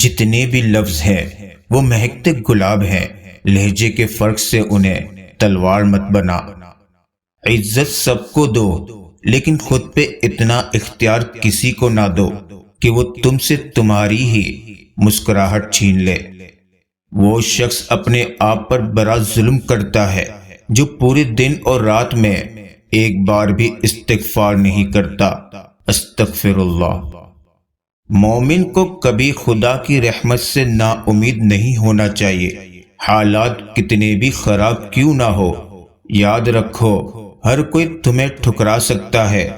جتنے بھی لفظ ہیں وہ مہکتے گلاب ہیں، لہجے کے فرق سے انہیں تلوار مت بنا۔ عزت سب کو دو لیکن خود پہ اتنا اختیار کسی کو نہ دو کہ وہ تم سے تمہاری ہی مسکراہٹ چھین لے۔ وہ شخص اپنے آپ پر بڑا ظلم کرتا ہے جو پورے دن اور رات میں ایک بار بھی استغفار نہیں کرتا۔ استغفر اللہ۔ مومن کو کبھی خدا کی رحمت سے نا امید نہیں ہونا چاہیے، حالات کتنے بھی خراب کیوں نہ ہو۔ یاد رکھو، ہر کوئی تمہیں ٹھکرا سکتا ہے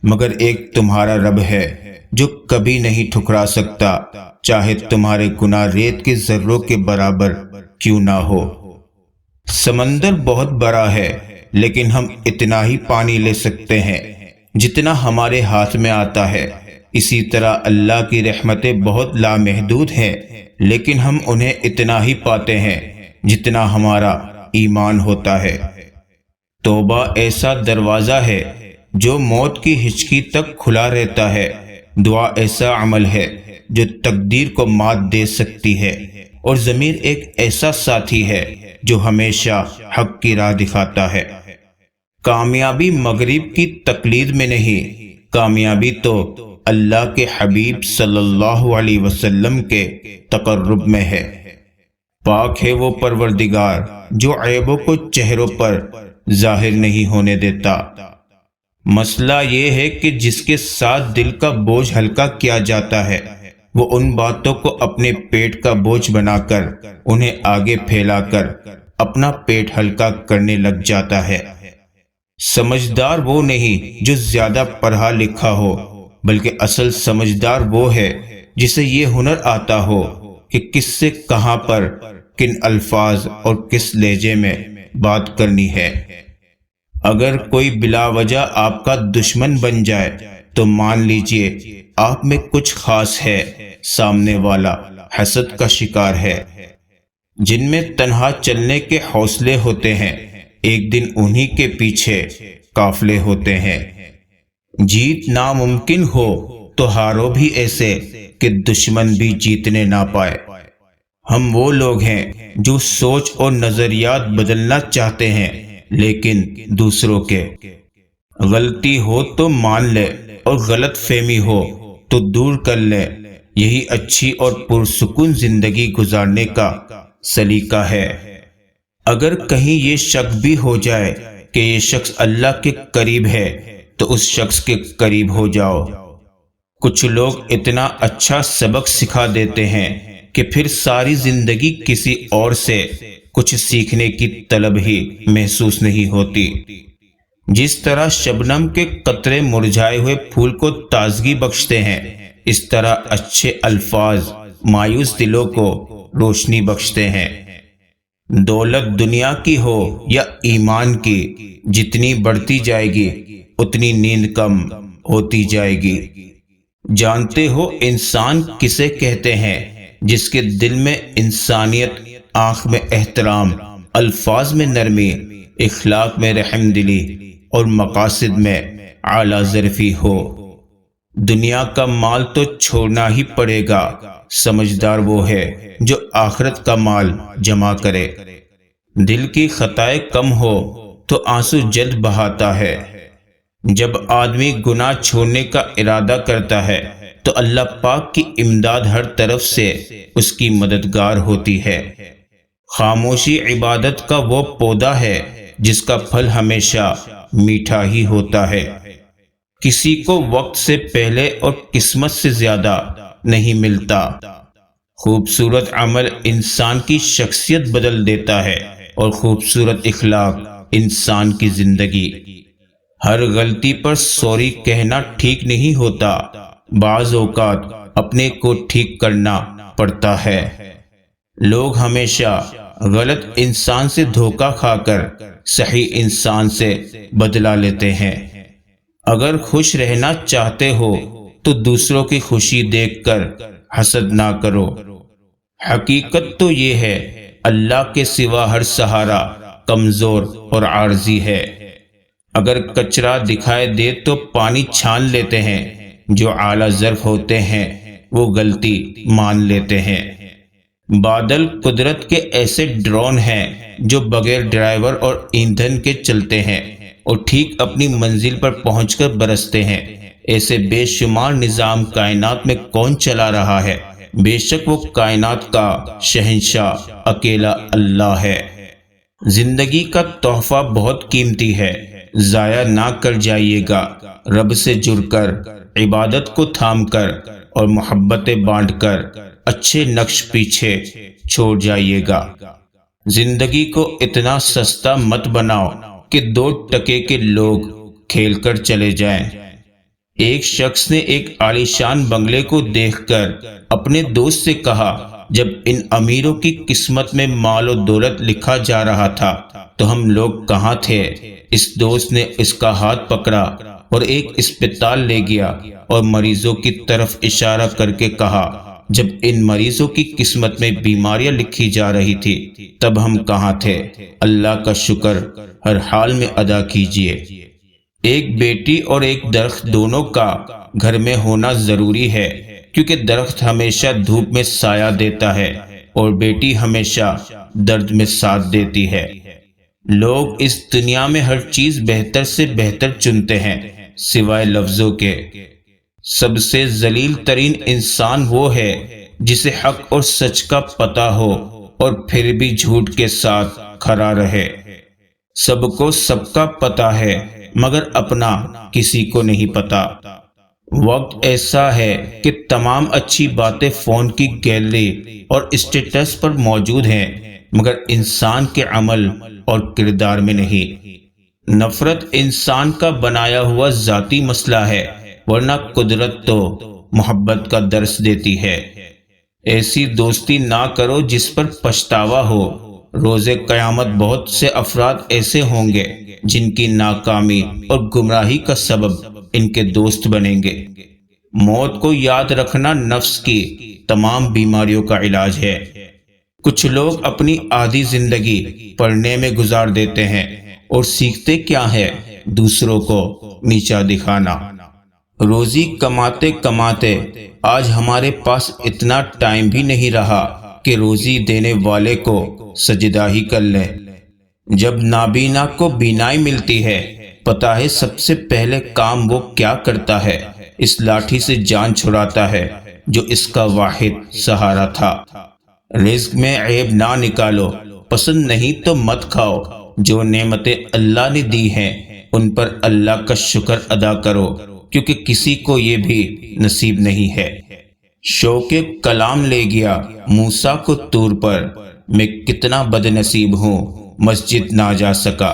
مگر ایک تمہارا رب ہے جو کبھی نہیں ٹھکرا سکتا، چاہے تمہارے گناہ ریت کے ذروں کے برابر کیوں نہ ہو۔ سمندر بہت بڑا ہے لیکن ہم اتنا ہی پانی لے سکتے ہیں جتنا ہمارے ہاتھ میں آتا ہے۔ اسی طرح اللہ کی رحمتیں بہت لامحدود ہیں لیکن ہم انہیں اتنا ہی پاتے ہیں جتنا ہمارا ایمان ہوتا ہے۔ توبہ ایسا دروازہ ہے جو موت کی ہچکی تک کھلا رہتا ہے۔ دعا ایسا عمل ہے جو تقدیر کو مات دے سکتی ہے، اور ضمیر ایک ایسا ساتھی ہے جو ہمیشہ حق کی راہ دکھاتا ہے۔ کامیابی مغرب کی تقلید میں نہیں، کامیابی تو اللہ کے حبیب صلی اللہ علیہ وسلم کے تقرب میں ہے۔ پاک ہے وہ پروردگار جو عیبوں کو چہروں پر ظاہر نہیں ہونے دیتا۔ مسئلہ یہ ہے کہ جس کے ساتھ دل کا بوجھ ہلکا کیا جاتا ہے وہ ان باتوں کو اپنے پیٹ کا بوجھ بنا کر انہیں آگے پھیلا کر اپنا پیٹ ہلکا کرنے لگ جاتا ہے۔ سمجھدار وہ نہیں جو زیادہ پڑھا لکھا ہو، بلکہ اصل سمجھدار وہ ہے جسے یہ ہنر آتا ہو کہ کس سے کہاں پر کن الفاظ اور کس لہجے میں بات کرنی ہے۔ اگر کوئی بلا وجہ آپ کا دشمن بن جائے تو مان لیجئے آپ میں کچھ خاص ہے، سامنے والا حسد کا شکار ہے۔ جن میں تنہا چلنے کے حوصلے ہوتے ہیں ایک دن انہی کے پیچھے قافلے ہوتے ہیں۔ جیت ناممکن ہو تو ہارو بھی ایسے کہ دشمن بھی جیتنے نہ پائے۔ ہم وہ لوگ ہیں جو سوچ اور نظریات بدلنا چاہتے ہیں لیکن دوسروں کے۔ غلطی ہو تو مان لے اور غلط فہمی ہو تو دور کر لے، یہی اچھی اور پرسکون زندگی گزارنے کا سلیقہ ہے۔ اگر کہیں یہ شک بھی ہو جائے کہ یہ شخص اللہ کے قریب ہے تو اس شخص کے قریب ہو جاؤ۔ کچھ لوگ اتنا اچھا سبق سکھا دیتے ہیں کہ پھر ساری زندگی کسی اور سے کچھ سیکھنے کی طلب ہی محسوس نہیں ہوتی۔ جس طرح شبنم کے قطرے مرجھائے ہوئے پھول کو تازگی بخشتے ہیں، اس طرح اچھے الفاظ مایوس دلوں کو روشنی بخشتے ہیں۔ دولت دنیا کی ہو یا ایمان کی، جتنی بڑھتی جائے گی اتنی نیند کم ہوتی جائے گی۔ جانتے ہو انسان کسے کہتے ہیں؟ جس کے دل میں انسانیت، آنکھ میں احترام، الفاظ میں نرمی، اخلاق میں رحم دلی اور مقاصد میں اعلیٰ ظرفی ہو۔ دنیا کا مال تو چھوڑنا ہی پڑے گا، سمجھدار وہ ہے جو آخرت کا مال جمع کرے۔ دل کی خطائیں کم ہو تو آنسو جلد بہاتا ہے۔ جب آدمی گناہ چھوڑنے کا ارادہ کرتا ہے تو اللہ پاک کی امداد ہر طرف سے اس کی مددگار ہوتی ہے۔ خاموشی عبادت کا وہ پودا ہے جس کا پھل ہمیشہ میٹھا ہی ہوتا ہے۔ کسی کو وقت سے پہلے اور قسمت سے زیادہ نہیں ملتا۔ خوبصورت عمل انسان کی شخصیت بدل دیتا ہے اور خوبصورت اخلاق انسان کی زندگی۔ ہر غلطی پر سوری کہنا ٹھیک نہیں ہوتا، بعض اوقات اپنے کو ٹھیک کرنا پڑتا ہے۔ لوگ ہمیشہ غلط انسان سے دھوکہ کھا کر صحیح انسان سے بدلہ لیتے ہیں۔ اگر خوش رہنا چاہتے ہو تو دوسروں کی خوشی دیکھ کر حسد نہ کرو۔ حقیقت تو یہ ہے اللہ کے سوا ہر سہارا کمزور اور عارضی ہے۔ اگر کچرا دکھائی دے تو پانی چھان لیتے ہیں، جو اعلیٰ ظرف ہوتے ہیں وہ غلطی مان لیتے ہیں۔ بادل قدرت کے ایسے ڈرون ہیں جو بغیر ڈرائیور اور ایندھن کے چلتے ہیں اور ٹھیک اپنی منزل پر پہنچ کر برستے ہیں۔ ایسے بے شمار نظام کائنات میں کون چلا رہا ہے؟ بے شک وہ کائنات کا شہنشاہ اکیلا اللہ ہے۔ زندگی کا تحفہ بہت قیمتی ہے، ضائع نہ کر جائیے گا۔ رب سے جڑ کر، عبادت کو تھام کر اور محبتیں بانٹ کر اچھے نقش پیچھے چھوڑ جائیے گا۔ زندگی کو اتنا سستا مت بناؤ کہ 2 ٹکے کے لوگ کھیل کر چلے جائیں۔ ایک شخص نے ایک عالیشان بنگلے کو دیکھ کر اپنے دوست سے کہا، جب ان امیروں کی قسمت میں مال و دولت لکھا جا رہا تھا تو ہم لوگ کہاں تھے؟ اس دوست نے اس کا ہاتھ پکڑا اور ایک اسپتال لے گیا اور مریضوں کی طرف اشارہ کر کے کہا، جب ان مریضوں کی قسمت میں بیماریاں لکھی جا رہی تھی تب ہم کہاں تھے؟ اللہ کا شکر ہر حال میں ادا کیجیے۔ ایک بیٹی اور ایک درخت دونوں کا گھر میں ہونا ضروری ہے، کیونکہ درخت ہمیشہ دھوپ میں سایہ دیتا ہے اور بیٹی ہمیشہ درد میں ساتھ دیتی ہے۔ لوگ اس دنیا میں ہر چیز بہتر سے بہتر چنتے ہیں سوائے لفظوں کے۔ سب سے ذلیل ترین انسان وہ ہے جسے حق اور سچ کا پتہ ہو اور پھر بھی جھوٹ کے ساتھ کھڑا رہے۔ سب کو سب کا پتہ ہے مگر اپنا کسی کو نہیں پتہ۔ وقت ایسا ہے کہ تمام اچھی باتیں فون کی گیلری اور اسٹیٹس پر موجود ہیں مگر انسان کے عمل اور کردار میں نہیں۔ نفرت انسان کا بنایا ہوا ذاتی مسئلہ ہے، ورنہ قدرت تو محبت کا درس دیتی ہے۔ ایسی دوستی نہ کرو جس پر پچھتاوا ہو۔ روز قیامت بہت سے افراد ایسے ہوں گے جن کی ناکامی اور گمراہی کا سبب ان کے دوست بنیں گے۔ موت کو یاد رکھنا نفس کی تمام بیماریوں کا علاج ہے۔ کچھ لوگ اپنی آدھی زندگی پڑھنے میں گزار دیتے ہیں اور سیکھتے کیا ہے؟ دوسروں کو نیچا دکھانا۔ روزی کماتے کماتے آج ہمارے پاس اتنا ٹائم بھی نہیں رہا کہ روزی دینے والے کو سجدہ ہی کر لیں۔ جب نابینا کو بینائی ملتی ہے، پتہ ہے سب سے پہلے کام وہ کیا کرتا ہے؟ اس لاٹھی سے جان چھڑاتا ہے جو اس کا واحد سہارا تھا۔ رزق میں عیب نہ نکالو، پسند نہیں تو مت کھاؤ۔ جو نعمتیں اللہ نے دی ہیں ان پر اللہ کا شکر ادا کرو، کیونکہ کسی کو یہ بھی نصیب نہیں ہے۔ شوق کلام لے گیا موسیٰ کو طور پر، میں کتنا بد نصیب ہوں مسجد نہ جا سکا۔